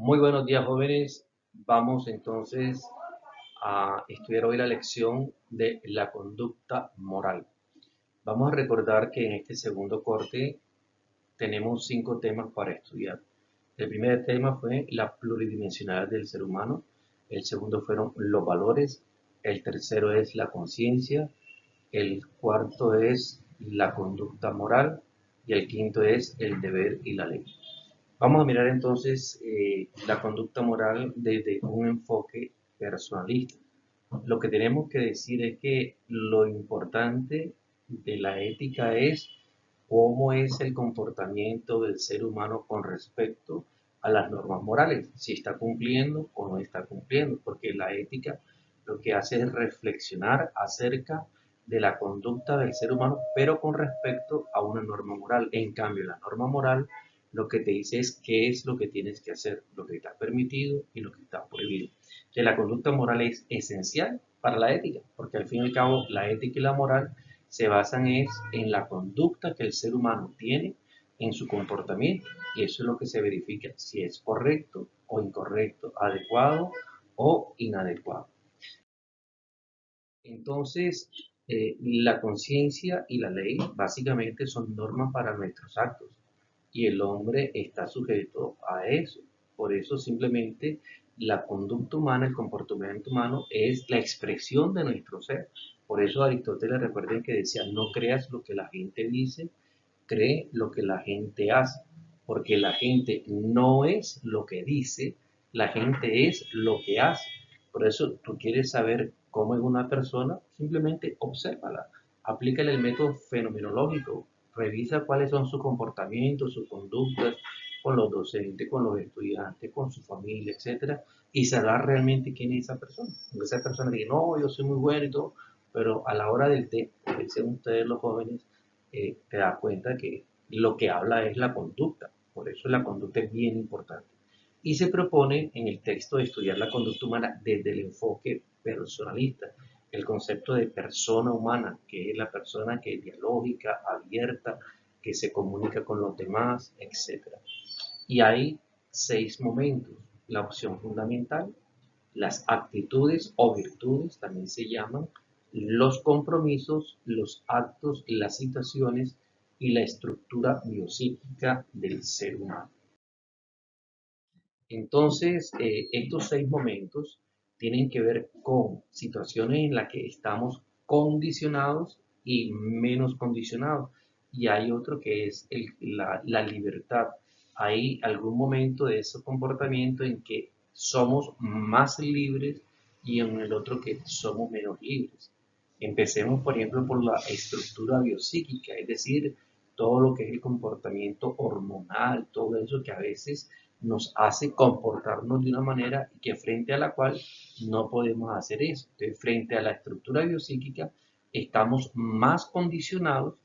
Muy buenos días, jóvenes. Vamos entonces a estudiar hoy la lección de la conducta moral. Vamos a recordar que en este segundo corte tenemos 5 temas para estudiar. El primer tema fue la pluridimensionalidad del ser humano. El segundo fueron los valores. El tercero es la conciencia. El cuarto es la conducta moral. Y el quinto es el deber y la ley. Vamos a mirar entonces la conducta moral desde un enfoque personalista. Lo que tenemos que decir es que lo importante de la ética es cómo es el comportamiento del ser humano con respecto a las normas morales, si está cumpliendo o no está cumpliendo, porque la ética lo que hace es reflexionar acerca de la conducta del ser humano, pero con respecto a una norma moral. En cambio, la norma moral lo que te dice es qué es lo que tienes que hacer, lo que está permitido y lo que está prohibido. Que la conducta moral es esencial para la ética, porque al fin y al cabo la ética y la moral se basan en la conducta que el ser humano tiene en su comportamiento, y eso es lo que se verifica si es correcto o incorrecto, adecuado o inadecuado. Entonces, la conciencia y la ley básicamente son normas para nuestros actos y el hombre está sujeto a eso. Por eso simplemente la conducta humana, el comportamiento humano es la expresión de nuestro ser. Por eso Aristóteles, recuerden que decía, no creas lo que la gente dice, cree lo que la gente hace, porque la gente no es lo que dice, la gente es lo que hace. Por eso tú quieres saber cómo es una persona, simplemente obsérvala, aplícale el método fenomenológico, revisa cuáles son sus comportamientos, sus conductas con los docentes, con los estudiantes, con su familia, etcétera, y sabrás realmente quién es esa persona. Porque esa persona dice, no, yo soy muy bueno y todo, pero a la hora del té, dicen ustedes los jóvenes, te das cuenta que lo que habla es la conducta. Por eso la conducta es bien importante. Y se propone en el texto de estudiar la conducta humana desde el enfoque personalista, el concepto de persona humana, que es la persona que es dialógica, abierta, que se comunica con los demás, etc. Y hay 6 momentos. La opción fundamental, las actitudes o virtudes también se llaman, los compromisos, los actos, las situaciones y la estructura biopsíquica del ser humano. Entonces, estos 6 momentos tienen que ver con situaciones en las que estamos condicionados y menos condicionados. Y hay otro que es la libertad. Hay algún momento de ese comportamiento en que somos más libres y en el otro que somos menos libres. Empecemos, por ejemplo, por la estructura biopsíquica, es decir, todo lo que es el comportamiento hormonal, todo eso que a veces nos hace comportarnos de una manera que frente a la cual no podemos hacer eso. Entonces, frente a la estructura biopsíquica, estamos más condicionados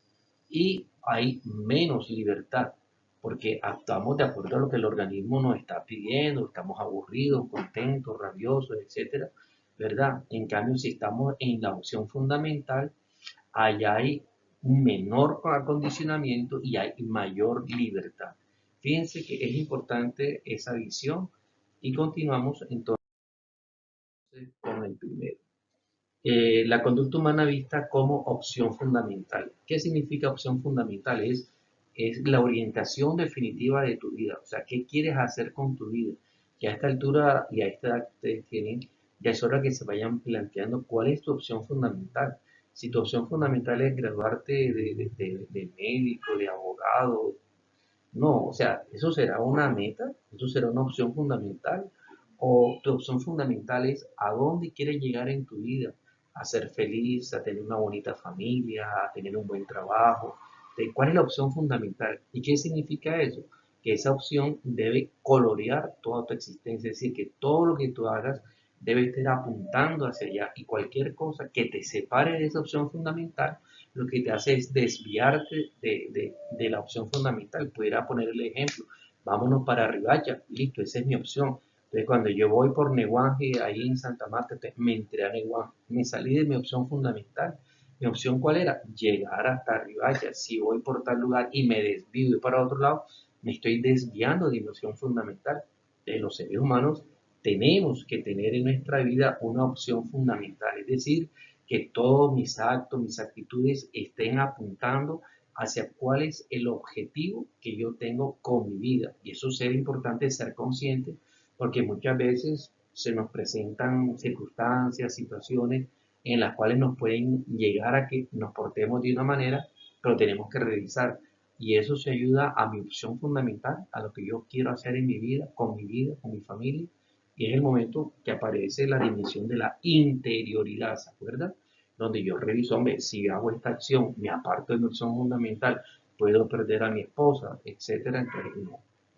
y hay menos libertad, porque actuamos de acuerdo a lo que el organismo nos está pidiendo, estamos aburridos, contentos, rabiosos, etcétera, ¿verdad? En cambio, si estamos en la opción fundamental, allá hay un menor acondicionamiento y hay mayor libertad. Fíjense que es importante esa visión y continuamos entonces con el primero. La conducta humana vista como opción fundamental. ¿Qué significa opción fundamental? Es la orientación definitiva de tu vida. O sea, ¿qué quieres hacer con tu vida? Que a esta altura y a esta edad ustedes tienen, ya es hora que se vayan planteando cuál es tu opción fundamental. Si tu opción fundamental es graduarte de médico, de abogado, no, o sea, eso será una meta, eso será una opción fundamental, o tu opción fundamental es a dónde quieres llegar en tu vida, a ser feliz, a tener una bonita familia, a tener un buen trabajo. ¿Cuál es la opción fundamental? ¿Y qué significa eso? Que esa opción debe colorear toda tu existencia, es decir, que todo lo que tú hagas debe estar apuntando hacia allá y cualquier cosa que te separe de esa opción fundamental lo que te hace es desviarte de la opción fundamental. Pudiera poner el ejemplo, vámonos para Riohacha, listo, esa es mi opción. Entonces, cuando yo voy por Neguanje, ahí en Santa Marta, me entré a Neguanje, me salí de mi opción fundamental. Mi opción, ¿cuál era? Llegar hasta Riohacha. Si voy por tal lugar y me desvío para otro lado, me estoy desviando de mi opción fundamental. de los seres humanos tenemos que tener en nuestra vida una opción fundamental, es decir, que todos mis actos, mis actitudes estén apuntando hacia cuál es el objetivo que yo tengo con mi vida. Y eso es importante ser consciente porque muchas veces se nos presentan circunstancias, situaciones en las cuales nos pueden llegar a que nos portemos de una manera, pero tenemos que revisar. Y eso se ayuda a mi opción fundamental, a lo que yo quiero hacer en mi vida, con mi familia. Y es el momento que aparece la dimensión de la interioridad, ¿se acuerda? Donde yo reviso, hombre, si hago esta acción, me aparto de mi opción fundamental, puedo perder a mi esposa, etcétera. Entonces,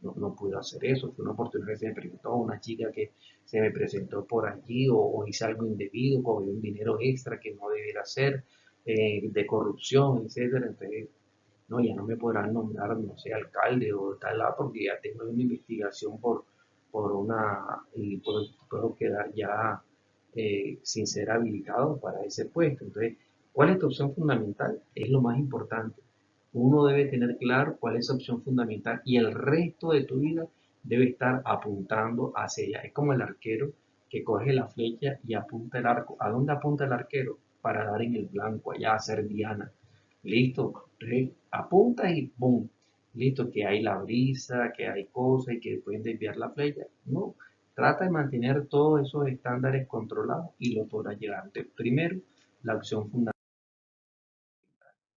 no puedo hacer eso. Fue una oportunidad que se me presentó, una chica que se me presentó por allí, o hice algo indebido, cogí un dinero extra que no debiera hacer, de corrupción, etcétera. Entonces, no, ya no me podrán nombrar, no sé, alcalde o tal lado, porque ya tengo una investigación por una, y puedo quedar ya sin ser habilitado para ese puesto. Entonces, ¿cuál es tu opción fundamental? Es lo más importante. Uno debe tener claro cuál es su opción fundamental y el resto de tu vida debe estar apuntando hacia ella. Es como el arquero que coge la flecha y apunta el arco. ¿A dónde apunta el arquero? Para dar en el blanco, allá a hacer diana. Listo. Entonces, apunta y ¡pum! Listo, que hay la brisa, que hay cosas y que pueden desviar la flecha. No, trata de mantener todos esos estándares controlados y lo podrás llegar. Entonces, primero, la opción fundamental.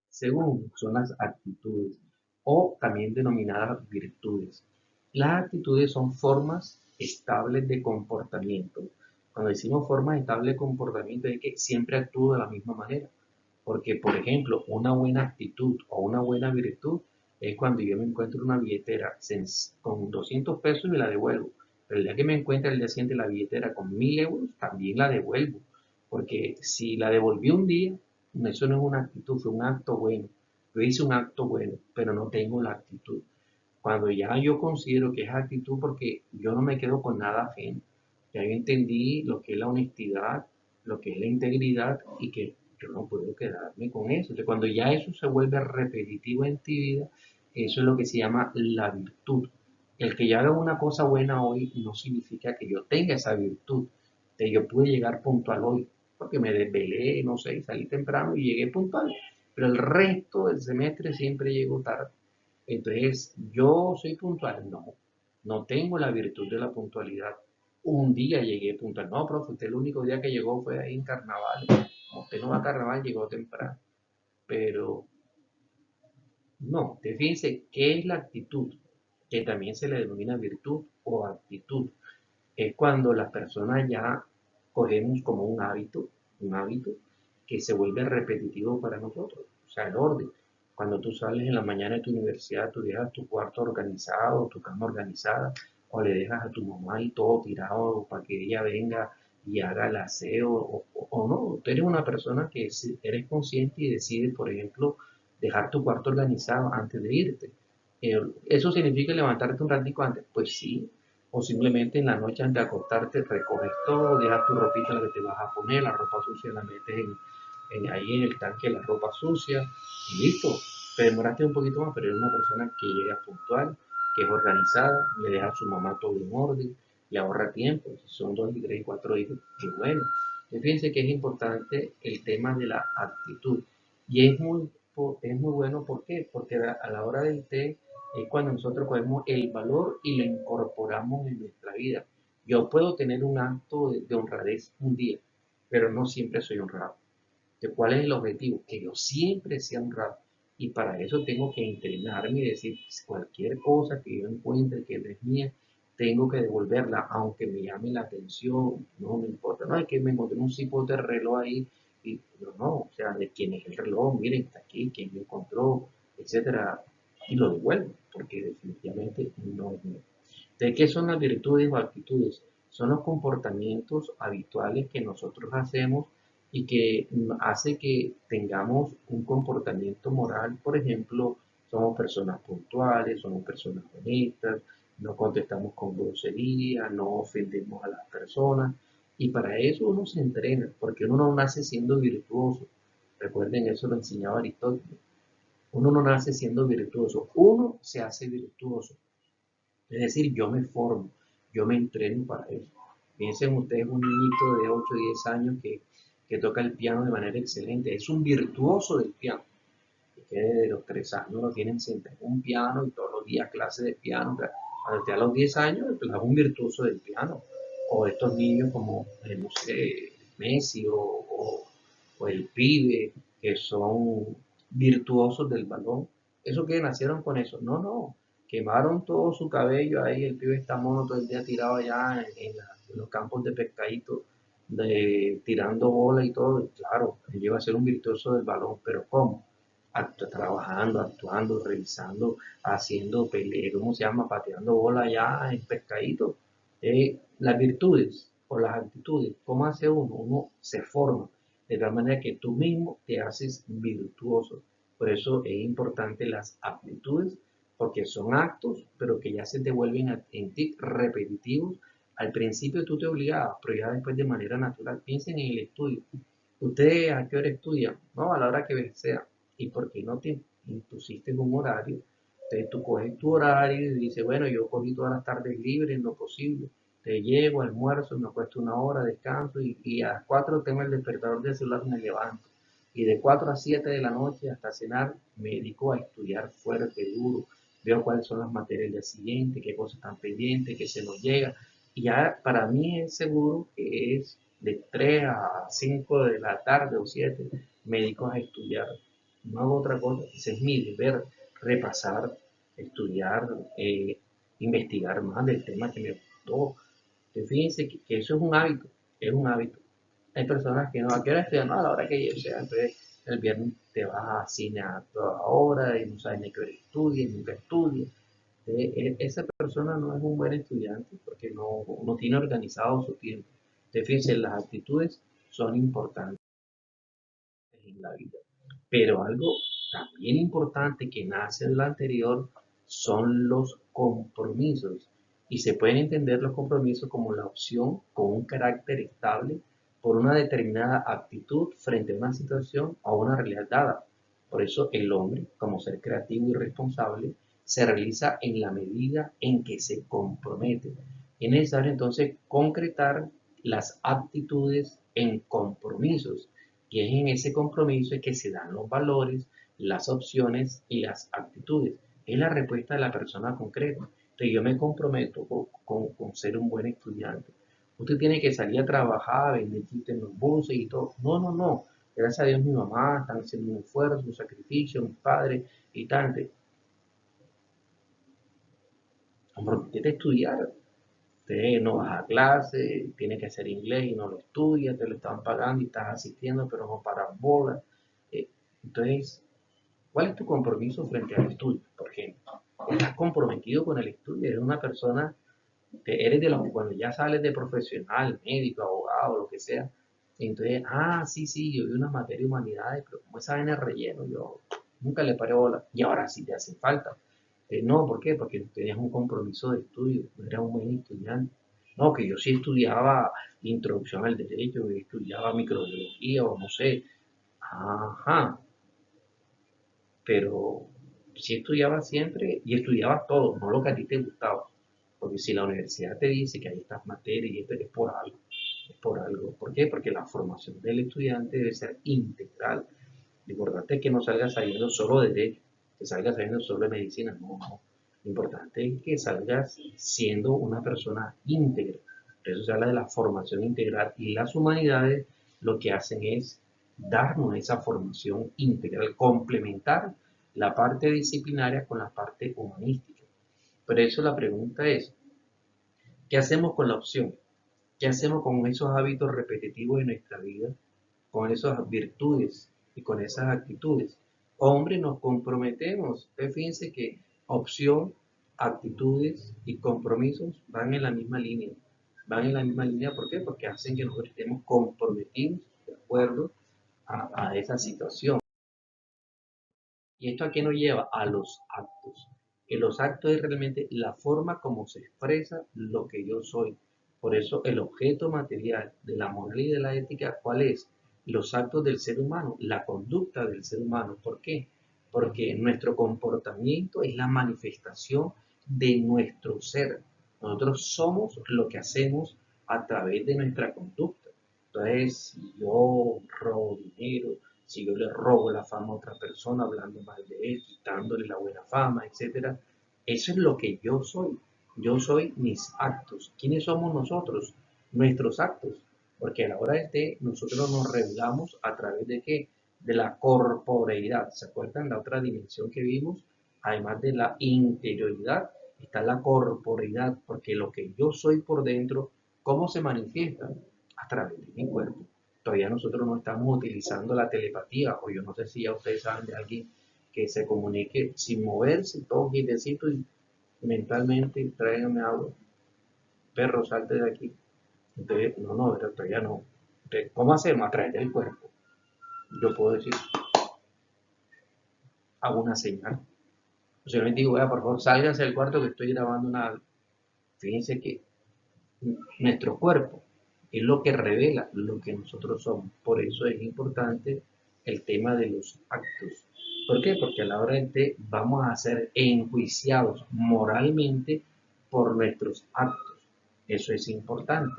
Segundo, son las actitudes o también denominadas virtudes. Las actitudes son formas estables de comportamiento. Cuando decimos formas estables de comportamiento es que siempre actúo de la misma manera. Porque, por ejemplo, una buena actitud o una buena virtud es cuando yo me encuentro una billetera con 200 pesos y la devuelvo. Pero el día que me encuentre el día siguiente la billetera con 1000 euros, también la devuelvo. Porque si la devolví un día, eso no es una actitud, fue un acto bueno. Yo hice un acto bueno, pero no tengo la actitud. Cuando ya yo considero que es actitud, porque yo no me quedo con nada ajeno. Ya yo entendí lo que es la honestidad, lo que es la integridad y que yo no puedo quedarme con eso. Entonces, cuando ya eso se vuelve repetitivo en ti vida, eso es lo que se llama la virtud. El que yo haga una cosa buena hoy no significa que yo tenga esa virtud. De yo pude llegar puntual hoy, porque me desvelé, no sé, salí temprano y llegué puntual. Pero el resto del semestre siempre llego tarde. Entonces, ¿yo soy puntual? No, no tengo la virtud de la puntualidad. Un día llegué puntual. No, profe, usted el único día que llegó fue ahí en carnaval. Como usted no va a carnaval, llegó temprano. Pero no, usted fíjense, ¿qué es la actitud? Que también se le denomina virtud o actitud. Es cuando las personas ya cogemos como un hábito que se vuelve repetitivo para nosotros. O sea, el orden. Cuando tú sales en la mañana de tu universidad, tú dejas tu cuarto organizado, tu cama organizada, o le dejas a tu mamá y todo tirado para que ella venga y haga el aseo, o no. Tú eres una persona que eres consciente y decides, por ejemplo, dejar tu cuarto organizado antes de irte. ¿Eso significa levantarte un ratico antes? Pues sí, o simplemente en la noche antes de acostarte recoges todo, dejas tu ropita la que te vas a poner, la ropa sucia la metes ahí en el tanque de la ropa sucia y listo. Te demoraste un poquito más, pero eres una persona que llega puntual, que es organizada, le deja a su mamá todo en orden, le ahorra tiempo, si son 2 y 3 y 4 hijos, qué bueno. Y fíjense que es importante el tema de la actitud y es muy bueno, ¿por qué? Porque a la hora del té es cuando nosotros cogemos el valor y lo incorporamos en nuestra vida. Yo puedo tener un acto de honradez un día, pero no siempre soy honrado. ¿De cuál es el objetivo? Que yo siempre sea honrado. Y para eso tengo que entrenarme y decir cualquier cosa que yo encuentre que no es mía, tengo que devolverla, aunque me llame la atención, no me importa. No, es que me encontré un cipote de reloj ahí, y no, o sea, de quién es el reloj, miren, está aquí, quién lo encontró, etcétera, y lo devuelvo, porque definitivamente no es mío. ¿De qué son las virtudes o actitudes? Son los comportamientos habituales que nosotros hacemos y que hace que tengamos un comportamiento moral. Por ejemplo, somos personas puntuales, somos personas honestas, no contestamos con grosería, no ofendemos a las personas. Y para eso uno se entrena, porque uno no nace siendo virtuoso. Recuerden, eso lo enseñaba Aristóteles. Uno no nace siendo virtuoso, uno se hace virtuoso. Es decir, yo me formo. Yo me entreno para eso. Piensen ustedes un niñito de 8 o 10 años que toca el piano de manera excelente. Es un virtuoso del piano. Que de los 3 años lo tienen siempre en un piano y todos los días clases de piano. Cuando esté a los 10 años, pues, es un virtuoso del piano. O estos niños como, no sé, Messi o el pibe, que son virtuosos del balón. ¿Eso que nacieron con eso? No, no. Quemaron todo su cabello ahí, el pibe está mono todo el día tirado allá en los campos de pescadito, tirando bola y todo. Y claro, él lleva a ser un virtuoso del balón, pero ¿cómo? Trabajando, actuando, revisando, haciendo pelea, ¿cómo se llama? Pateando bola allá en pescadito. Las virtudes o las actitudes, ¿cómo hace uno? Uno se forma de tal manera que tú mismo te haces virtuoso. Por eso es importante las aptitudes, porque son actos, pero que ya se te vuelven en ti repetitivos. Al principio tú te obligabas, pero ya después de manera natural. Piensen en el estudio. ¿Usted a qué hora estudia? No, a la hora que sea. ¿Y por qué no te impusiste un horario? Entonces tú coges tu horario y dices, bueno, yo cogí todas las tardes libres en lo posible. Te llego, almuerzo, me acuesto una hora, descanso y a las 4 tengo el despertador del celular, me levanto. Y de 4 a 7 de la noche hasta cenar me dedico a estudiar fuerte, duro. Veo cuáles son las materias del día siguiente, qué cosas están pendientes, qué se nos llega. Y ya para mí es seguro que es de 3 a 5 de la tarde o 7 me dedico a estudiar. No hago otra cosa, ese es mi deber, repasar, estudiar, investigar más del tema que me gustó. Fíjense que eso es un hábito, es un hábito. Hay personas que no, ¿a qué hora estudian? No, a la hora que yo sea. Entonces, el viernes te vas a cine a toda hora y no sabes ni qué hora estudias, nunca estudias. Esa persona no es un buen estudiante porque no tiene organizado su tiempo. Fíjense, las actitudes son importantes en la vida, pero algo también importante que nace de lo anterior son los compromisos. Y se pueden entender los compromisos como la opción con un carácter estable por una determinada actitud frente a una situación o a una realidad dada. Por eso el hombre, como ser creativo y responsable, se realiza en la medida en que se compromete. Es necesario entonces concretar las aptitudes en compromisos, y es en ese compromiso que se dan los valores, las opciones y las actitudes. Es la respuesta de la persona concreta. Entonces yo me comprometo con ser un buen estudiante. Usted tiene que salir a trabajar, vender chistes en los buses y todo. No, no, no. Gracias a Dios mi mamá están haciendo un esfuerzo, un sacrificio, mis padres y tal. Comprométete a estudiar. Usted no vas a clase, tiene que hacer inglés y no lo estudia, te lo están pagando y estás asistiendo, pero no paras bola. Eh, entonces, ¿cuál es tu compromiso frente al estudio? Por ejemplo, ¿estás comprometido con el estudio? ¿Eres una persona que eres de los que cuando ya sales de profesional, médico, abogado, lo que sea, entonces, sí, sí, yo vi una materia de humanidades, pero como esa vaina es relleno, yo nunca le paré bola y ahora sí te hace falta? No, ¿por qué? Porque tenías un compromiso de estudio, no eras un buen estudiante. No, que yo sí estudiaba introducción al derecho, que estudiaba microbiología o no sé. Ajá, pero sí estudiaba siempre y estudiabas todo, no lo que a ti te gustaba. Porque si la universidad te dice que hay estas materias y esto es por algo, es por algo. ¿Por qué? Porque la formación del estudiante debe ser integral. Lo importante es que no salgas sabiendo solo de derecho, que salgas sabiendo solo de medicina, no, no. Lo importante es que salgas siendo una persona íntegra. Por eso se habla de la formación integral y las humanidades lo que hacen es darnos esa formación integral, complementar la parte disciplinaria con la parte humanística. Por eso la pregunta es, ¿qué hacemos con la opción? ¿Qué hacemos con esos hábitos repetitivos de nuestra vida, con esas virtudes y con esas actitudes? Hombre, nos comprometemos. Ustedes fíjense que opción, actitudes y compromisos van en la misma línea. Van en la misma línea, ¿por qué? Porque hacen que nosotros estemos comprometidos de acuerdo a esa situación. ¿Y esto a qué nos lleva? A los actos. Que los actos es realmente la forma como se expresa lo que yo soy. Por eso el objeto material de la moral y de la ética, ¿cuál es? Los actos del ser humano, la conducta del ser humano. ¿Por qué? Porque nuestro comportamiento es la manifestación de nuestro ser. Nosotros somos lo que hacemos a través de nuestra conducta. Entonces, si yo robo dinero, si yo le robo la fama a otra persona, hablando mal de él, quitándole la buena fama, etcétera, eso es lo que yo soy. Yo soy mis actos. ¿Quiénes somos nosotros? Nuestros actos. Porque a la hora de nosotros nos revelamos a través de qué? De la corporeidad. ¿Se acuerdan la otra dimensión que vimos? Además de la interioridad, está la corporeidad, porque lo que yo soy por dentro, ¿cómo se manifiesta? A través de mi cuerpo. Todavía nosotros no estamos utilizando la telepatía, o yo no sé si ya ustedes saben de alguien que se comunique sin moverse, todo quietecito y mentalmente, tráigame agua, perro, salte de aquí. Entonces, no, todavía no. Entonces, ¿cómo hacemos? A través del cuerpo. Yo puedo decir, hago una señal. O sea, yo les digo, vea, por favor, sálganse del cuarto que estoy grabando una. Fíjense que nuestro cuerpo es lo que revela lo que nosotros somos. Por eso es importante el tema de los actos. ¿Por qué? Porque a la hora de vamos a ser enjuiciados moralmente por nuestros actos. Eso es importante.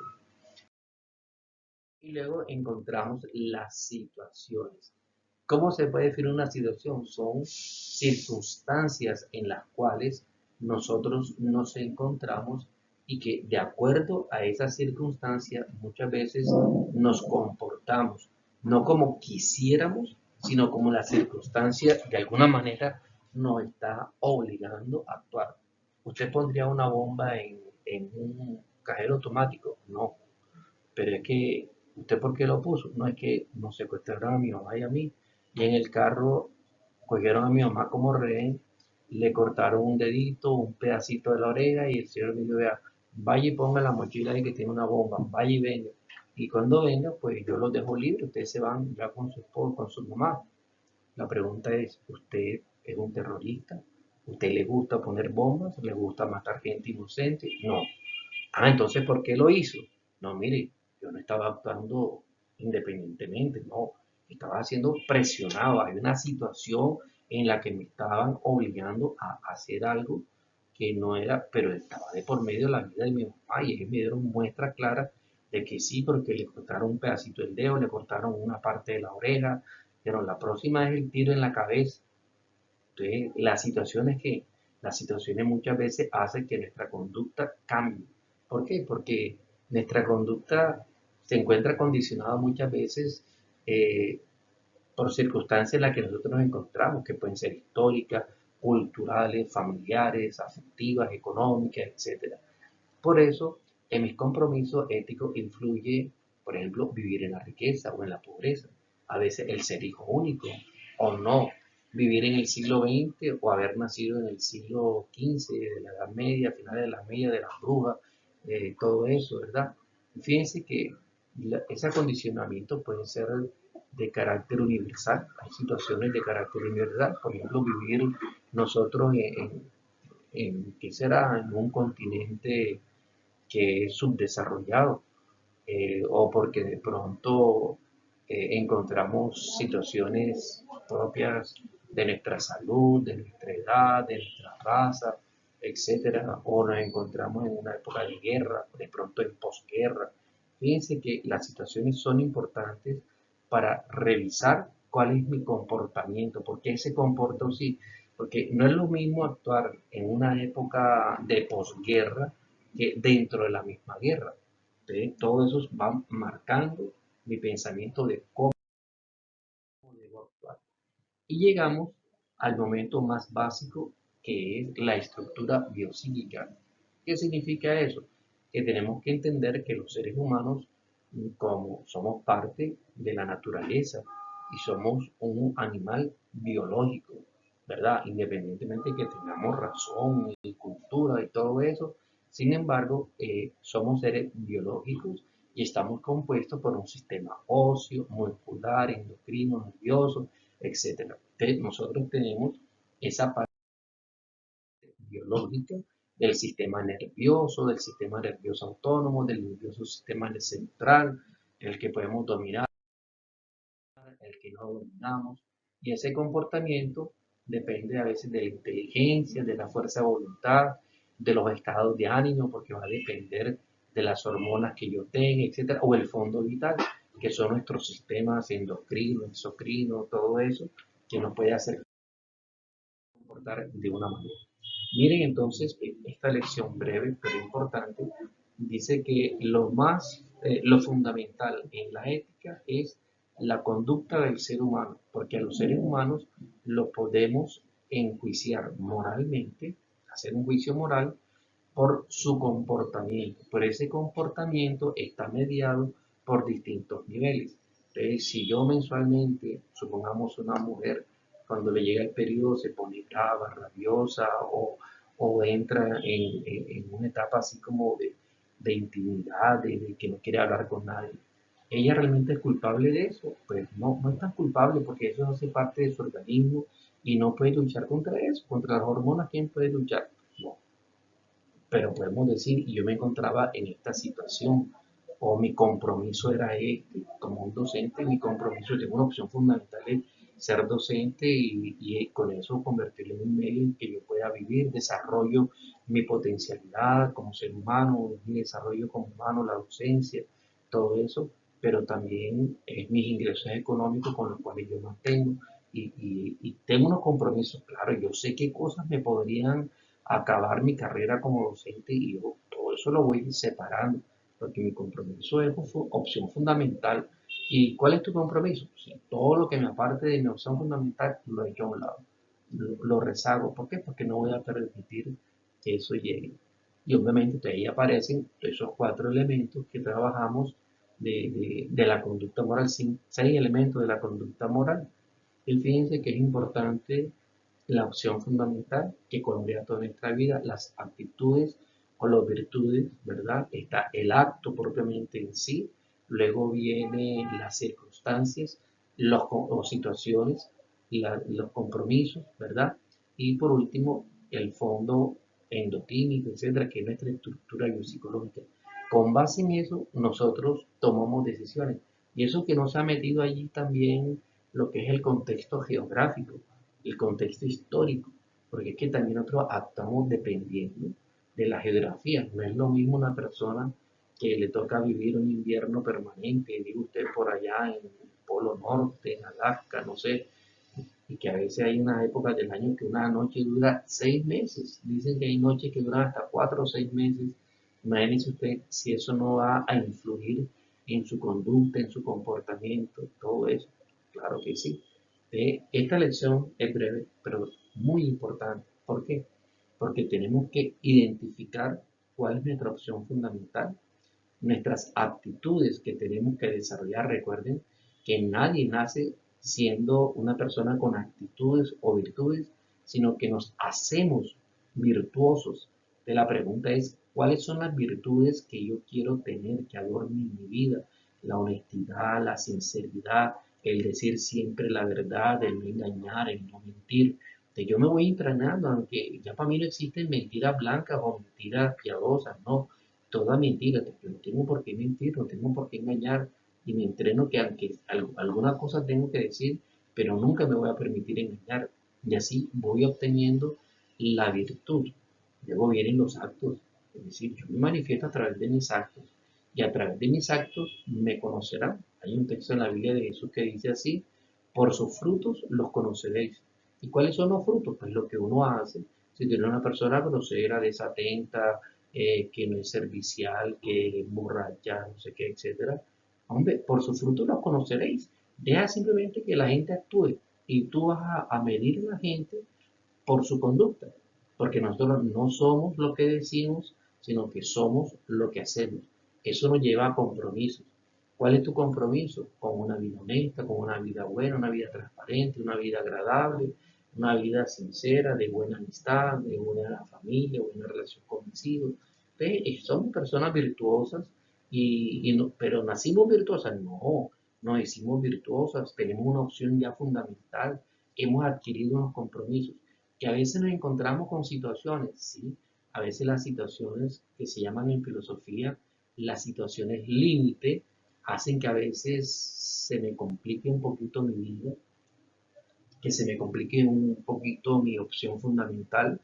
Y luego encontramos las situaciones. ¿Cómo se puede definir una situación? Son circunstancias en las cuales nosotros nos encontramos y que de acuerdo a esas circunstancias muchas veces nos comportamos, no como quisiéramos, sino como la circunstancia de alguna manera nos está obligando a actuar. ¿Usted pondría una bomba en un cajero automático? No, pero es que, ¿usted por qué lo puso? No, es que nos secuestraron a mi mamá y a mí, y en el carro cogieron a mi mamá como rehén, le cortaron un dedito, un pedacito de la oreja, y el señor me dijo, vea, vaya y ponga la mochila ahí que tiene una bomba, vaya y venga. Y cuando venga, pues yo los dejo libres, ustedes se van ya con su esposo, con su mamá. La pregunta es, ¿usted es un terrorista? ¿Usted le gusta poner bombas? ¿Le gusta matar gente inocente? No. Ah, entonces, ¿por qué lo hizo? No, mire, yo no estaba actuando independientemente, no, estaba siendo presionado. Hay una situación en la que me estaban obligando a hacer algo que no era, pero estaba de por medio de la vida de mi mamá y ellos me dieron muestra clara de que sí, porque le cortaron un pedacito del dedo, le cortaron una parte de la oreja, pero la próxima es el tiro en la cabeza. Entonces, las situaciones muchas veces hacen que nuestra conducta cambie. ¿Por qué? Porque nuestra conducta se encuentra condicionada muchas veces eh, por circunstancias en las que nosotros nos encontramos, que pueden ser históricas, culturales, familiares, afectivas, económicas, etcétera. Por eso, en mis compromisos éticos influye, por ejemplo, vivir en la riqueza o en la pobreza. A veces el ser hijo único o no. Vivir en el siglo XX o haber nacido en el siglo XV, de la Edad Media, finales de la Media, de las brujas, todo eso, ¿verdad? Fíjense que ese acondicionamiento puede ser de carácter universal. Hay situaciones de carácter universal. Por ejemplo, vivir nosotros ¿qué será? En un continente que es subdesarrollado, o porque de pronto encontramos situaciones propias de nuestra salud, de nuestra edad, de nuestra raza, etcétera, o nos encontramos en una época de guerra, de pronto en posguerra. Fíjense que las situaciones son importantes para revisar cuál es mi comportamiento, por qué se comporta así, porque no es lo mismo actuar en una época de posguerra que dentro de la misma guerra. Entonces, todo eso va marcando mi pensamiento de cómo debo actuar. Y llegamos al momento más básico, que es la estructura biopsíquica. ¿Qué significa eso? Que tenemos que entender que los seres humanos, como somos parte de la naturaleza y somos un animal biológico, ¿verdad? Independientemente de que tengamos razón y cultura y todo eso, sin embargo, somos seres biológicos y estamos compuestos por un sistema óseo, muscular, endocrino, nervioso, etcétera. Entonces, nosotros tenemos esa parte biológica del sistema nervioso autónomo, del nervioso sistema central, el que podemos dominar, el que no dominamos, y ese comportamiento depende a veces de la inteligencia, de la fuerza de voluntad, de los estados de ánimo, porque va a depender de las hormonas que yo tenga, etcétera, o el fondo vital, que son nuestros sistemas endocrinos, exocrinos, todo eso, que nos puede hacer comportar de una manera. Miren entonces, esta lección breve pero importante dice que lo fundamental en la ética es la conducta del ser humano, porque a los seres humanos lo podemos enjuiciar moralmente, hacer un juicio moral por su comportamiento. Pero ese comportamiento está mediado por distintos niveles. Entonces, si yo mensualmente, supongamos una mujer, cuando le llega el periodo se pone brava, rabiosa o entra en una etapa así como de intimidad, de que no quiere hablar con nadie. ¿Ella realmente es culpable de eso? Pues no, no es tan culpable porque eso hace parte de su organismo y no puede luchar contra eso, contra las hormonas. ¿Quién puede luchar? No, pero podemos decir, yo me encontraba en esta situación, o mi compromiso era este, como un docente, mi compromiso, tengo una opción fundamental de ser docente y con eso convertirlo en un medio en que yo pueda vivir, desarrollo mi potencialidad como ser humano, mi desarrollo como humano, la docencia, todo eso, pero también mis ingresos económicos con los cuales yo mantengo y tengo unos compromisos, claro, yo sé qué cosas me podrían acabar mi carrera como docente y yo todo eso lo voy separando, porque mi compromiso es opción fundamental. ¿Y cuál es tu compromiso? O sea, todo lo que me aparte de mi opción fundamental lo he hecho a un lado, lo rezago. ¿Por qué? Porque no voy a permitir que eso llegue. Y obviamente ahí aparecen esos cuatro elementos que trabajamos de la conducta moral, seis elementos de la conducta moral. Y fíjense que es importante la opción fundamental que colorea toda nuestra vida, las actitudes o las virtudes, ¿verdad? Está el acto propiamente en sí, luego vienen las circunstancias, o situaciones, los compromisos, ¿verdad? Y por último, el fondo endoquímico, etcétera, que es nuestra estructura biopsicológica. Con base en eso, nosotros tomamos decisiones. Y eso que nos ha metido allí también lo que es el contexto geográfico, el contexto histórico, porque es que también nosotros actuamos dependiendo de la geografía. No es lo mismo una persona que le toca vivir un invierno permanente, vive usted por allá en el Polo Norte, en Alaska, no sé, y que a veces hay unas épocas del año que una noche dura 6 meses. Dicen que hay noches que duran hasta 4 o 6 meses. Imagínense usted si eso no va a influir en su conducta, en su comportamiento, todo eso. Claro que sí. Esta lección es breve, pero muy importante. ¿Por qué? Porque tenemos que identificar cuál es nuestra opción fundamental, nuestras actitudes que tenemos que desarrollar. Recuerden que nadie nace siendo una persona con actitudes o virtudes, sino que nos hacemos virtuosos. Entonces, la pregunta es, ¿cuáles son las virtudes que yo quiero tener, que adornen mi vida? La honestidad, la sinceridad, el decir siempre la verdad, el no engañar, el no mentir. Entonces, yo me voy entrenando, aunque ya para mí no existen mentiras blancas o mentiras piadosas, no, toda mentira, yo no tengo por qué mentir, no tengo por qué engañar, y me entreno que aunque alguna cosa tengo que decir, pero nunca me voy a permitir engañar, y así voy obteniendo la virtud. Luego vienen los actos, es decir, yo me manifiesto a través de mis actos, y a través de mis actos me conocerán. Hay un texto en la Biblia de Jesús que dice así, por sus frutos los conoceréis. ¿Y cuáles son los frutos? Pues lo que uno hace. Si tiene una persona grosera, desatenta, que no es servicial, que es borracha, no sé qué, etcétera. Hombre, por sus frutos los conoceréis. Deja simplemente que la gente actúe y tú vas a medir a la gente por su conducta, porque nosotros no somos lo que decimos, sino que somos lo que hacemos. Eso nos lleva a compromisos. ¿Cuál es tu compromiso? Con una vida honesta, con una vida buena, una vida transparente, una vida agradable, una vida sincera, de buena amistad, de buena familia, buena relación con mis hijos. Entonces, somos personas virtuosas, pero nacimos virtuosas. No, nos hicimos virtuosas, tenemos una opción ya fundamental, hemos adquirido unos compromisos que a veces nos encontramos con situaciones, ¿sí? A veces las situaciones que se llaman en filosofía, las situaciones límite, hacen que a veces se me complique un poquito mi vida, que se me complique un poquito mi opción fundamental,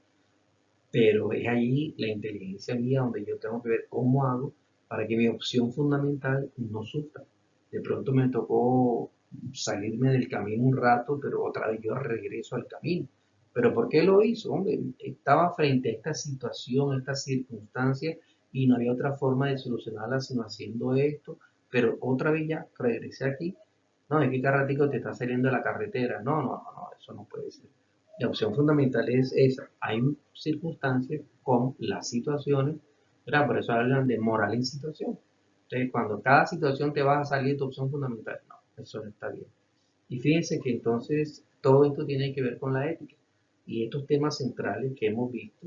pero es allí la inteligencia mía donde yo tengo que ver cómo hago para que mi opción fundamental no sufra. De pronto me tocó salirme del camino un rato, pero otra vez yo regreso al camino. ¿Pero por qué lo hizo? Hombre, estaba frente a esta situación, a esta circunstancia, y no había otra forma de solucionarla sino haciendo esto, pero otra vez ya regresé aquí. No, es que cada ratico te está saliendo de la carretera. No, no, no, no, eso no puede ser. La opción fundamental es esa. Hay circunstancias con las situaciones, ¿verdad? Por eso hablan de moral en situación. Entonces, cuando cada situación te va a salir tu opción fundamental, no, eso no está bien. Y fíjense que entonces todo esto tiene que ver con la ética. Y estos temas centrales que hemos visto,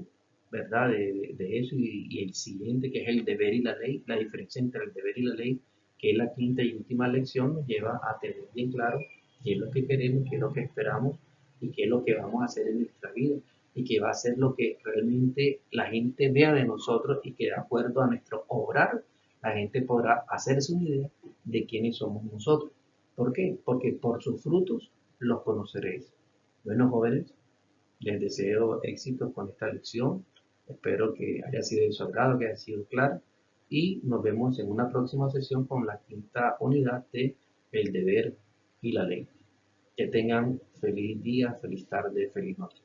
¿verdad? De eso y el siguiente, que es el deber y la ley, la diferencia entre el deber y la ley, que es la quinta y última lección, nos lleva a tener bien claro qué es lo que queremos, qué es lo que esperamos y qué es lo que vamos a hacer en nuestra vida y qué va a ser lo que realmente la gente vea de nosotros y que de acuerdo a nuestro obrar, la gente podrá hacerse una idea de quiénes somos nosotros. ¿Por qué? Porque por sus frutos los conoceréis. Bueno, jóvenes, les deseo éxito con esta lección. Espero que haya sido de su agrado, que haya sido clara. Y nos vemos en una próxima sesión con la quinta unidad de El deber y la ley. Que tengan feliz día, feliz tarde, feliz noche.